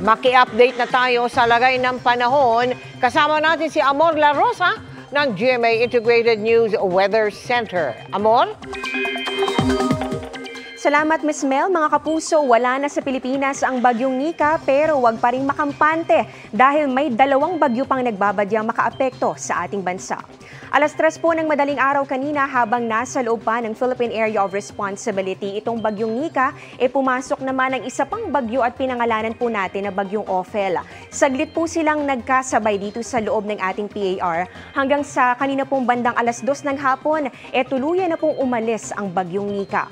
Maki-update na tayo sa lagay ng panahon. Kasama natin si Amor La Rosa ng GMA Integrated News Weather Center. Amor? Salamat, Ms. Mel. Mga kapuso, wala na sa Pilipinas ang bagyong Nika pero wag pa rin makampante dahil may dalawang bagyo pang nagbabadyang makaapekto sa ating bansa. Alas 3 po ng madaling araw kanina habang nasa loob pa ng Philippine Area of Responsibility itong bagyong Nika, pumasok naman ang isa pang bagyo at pinangalanan po natin na bagyong Ophel. Saglit po silang nagkasabay dito sa loob ng ating PAR hanggang sa kanina pong bandang alas 2 ng hapon, tuluyan na pong umalis ang bagyong Nika.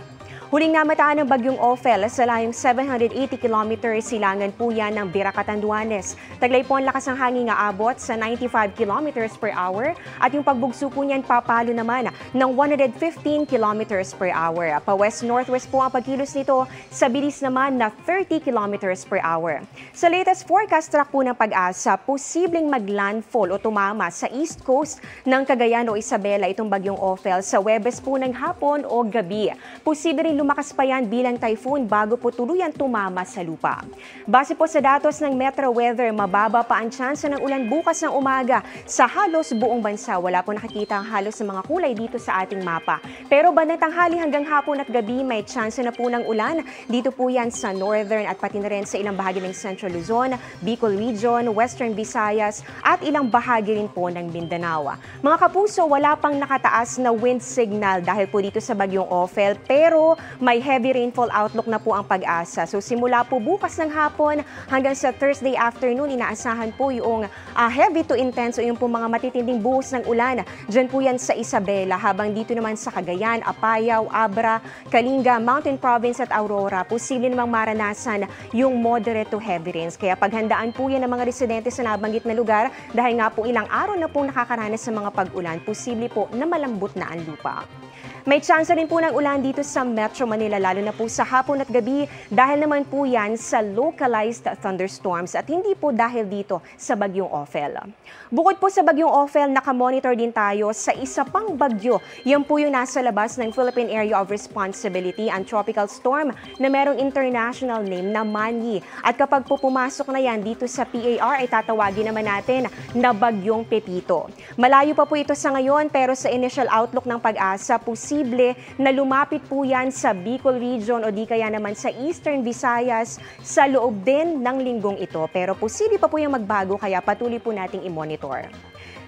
Huling namataan ng bagyong Ophel sa layong 780 kilometers silangan po yan ng Bira, Catanduanes. Taglay po ang lakas ng hangin nga abot sa 95 kilometers per hour at yung pagbugso po niyan papalo naman ng 115 kilometers per hour. Pa-west-northwest po ang pagkilos nito sa bilis naman na 30 kilometers per hour. Sa latest forecast track po ng Pag-asa, posibleng maglandfall o tumama sa east coast ng Cagayan o Isabela itong bagyong Ophel sa Huwebes po ng hapon o gabi. Posible rin lumakas pa yan bilang typhoon bago po tuluyan tumama sa lupa. Base po sa datos ng Metro Weather, mababa pa ang tsansa ng ulan bukas ng umaga sa halos buong bansa. Wala po nakikita ang halos ng mga kulay dito sa ating mapa. Pero bandang tanghali hanggang hapon at gabi may tsansa na po ng ulan. Dito po yan sa northern at pati na rin sa ilang bahagi ng Central Luzon, Bicol Region, Western Visayas at ilang bahagi rin po ng Mindanao. Mga kapuso, wala pang nakataas na wind signal dahil po dito sa bagyong Ophel pero may heavy rainfall outlook na po ang Pag-asa. So simula po bukas ng hapon hanggang sa Thursday afternoon, inaasahan po yung heavy to intense o yung po mga matitinding buhos ng ulan. Diyan po yan sa Isabela, habang dito naman sa Cagayan, Apayao, Abra, Kalinga, Mountain Province at Aurora, posible namang maranasan yung moderate to heavy rains. Kaya paghandaan po yan ng mga residente sa nabanggit na lugar dahil nga po ilang araw na po nakakaranas sa mga pag-ulan, posible po na malambot na ang lupa. May tsansa rin po ng ulan dito sa Metro Manila, lalo na po sa hapon at gabi dahil naman po yan sa localized thunderstorms at hindi po dahil dito sa bagyong Ophel. Bukod po sa bagyong Ophel, nakamonitor din tayo sa isa pang bagyo. Yan po yung nasa labas ng Philippine Area of Responsibility, ang tropical storm na merong international name na Manny. At kapag po pumasok na yan dito sa PAR, ay tatawagin naman natin na bagyong Pepito. Malayo pa po ito sa ngayon pero sa initial outlook ng Pag-asa, posible na lumapit po yan sa Bicol Region o di kaya naman sa Eastern Visayas sa loob din ng linggong ito. Pero posible pa po yung magbago kaya patuloy po nating i-monitor.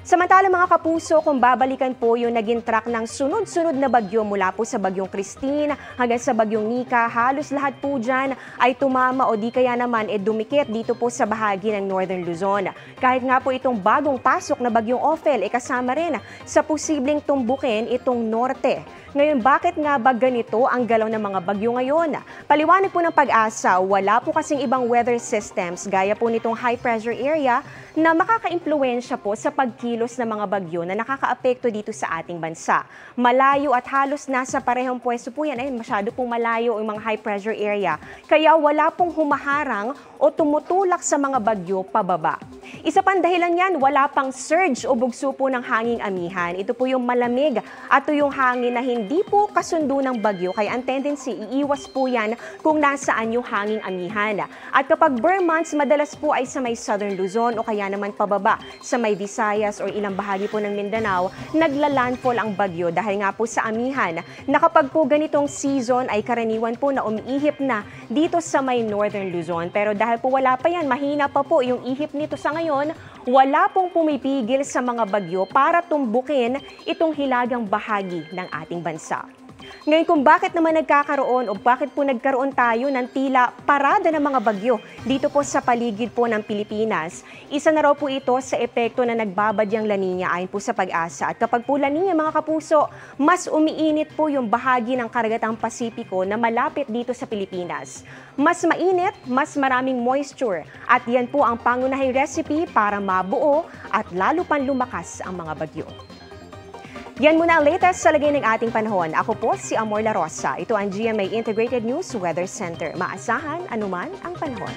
Samantala mga kapuso, kung babalikan po yung naging track ng sunod-sunod na bagyo mula po sa bagyong Christine hanggang sa bagyong Nika, halos lahat po dyan ay tumama o di kaya naman dumikit dito po sa bahagi ng Northern Luzon. Kahit nga po itong bagong pasok na bagyong Ophel, kasama rin sa posibleng tumbukin itong norte. Ngayon, bakit nga ba ganito ang galaw ng mga bagyo ngayon? Paliwanag po ng Pag-asa, wala po kasing ibang weather systems gaya po nitong high pressure area na makaka-impluwensya po sa pagkilos ng mga bagyo na nakakaapekto dito sa ating bansa. Malayo at halos nasa parehong pwesto po yan, masyado pong malayo yung mga high pressure area. Kaya wala pong humaharang o tumutulak sa mga bagyo pababa. Isa pang dahilan yan, wala pang surge o bugso po ng hanging amihan. Ito po yung malamig at yung hangin na hindi po kasundo ng bagyo. Kaya ang tendency, iiwas po yan kung nasaan yung hanging amihan. At kapag bare months, madalas po ay sa may Southern Luzon o kaya naman pababa sa may Visayas o ilang bahagi po ng Mindanao, naglalandfall ang bagyo dahil nga po sa amihan na kapag po ganitong season ay karaniwan po na umiihip na dito sa may Northern Luzon. Pero dahil po wala pa yan, mahina pa po yung ihip nito sa ngayon, wala pong pumipigil sa mga bagyo para tumbukin itong hilagang bahagi ng ating bansa. Ngayon kung bakit naman nagkakaroon o bakit po nagkaroon tayo ng tila parada ng mga bagyo dito po sa paligid po ng Pilipinas, isa na raw po ito sa epekto na nagbabadyang La Nina ayon po sa Pag-asa. At kapag po La Nina mga kapuso, mas umiinit po yung bahagi ng karagatang Pasipiko na malapit dito sa Pilipinas. Mas mainit, mas maraming moisture at yan po ang pangunahing recipe para mabuo at lalo pang lumakas ang mga bagyo. Yan muna ang latest sa lagay ng ating panahon. Ako po si Amor La Rosa. Ito ang GMA Integrated News Weather Center. Maasahan anuman ang panahon.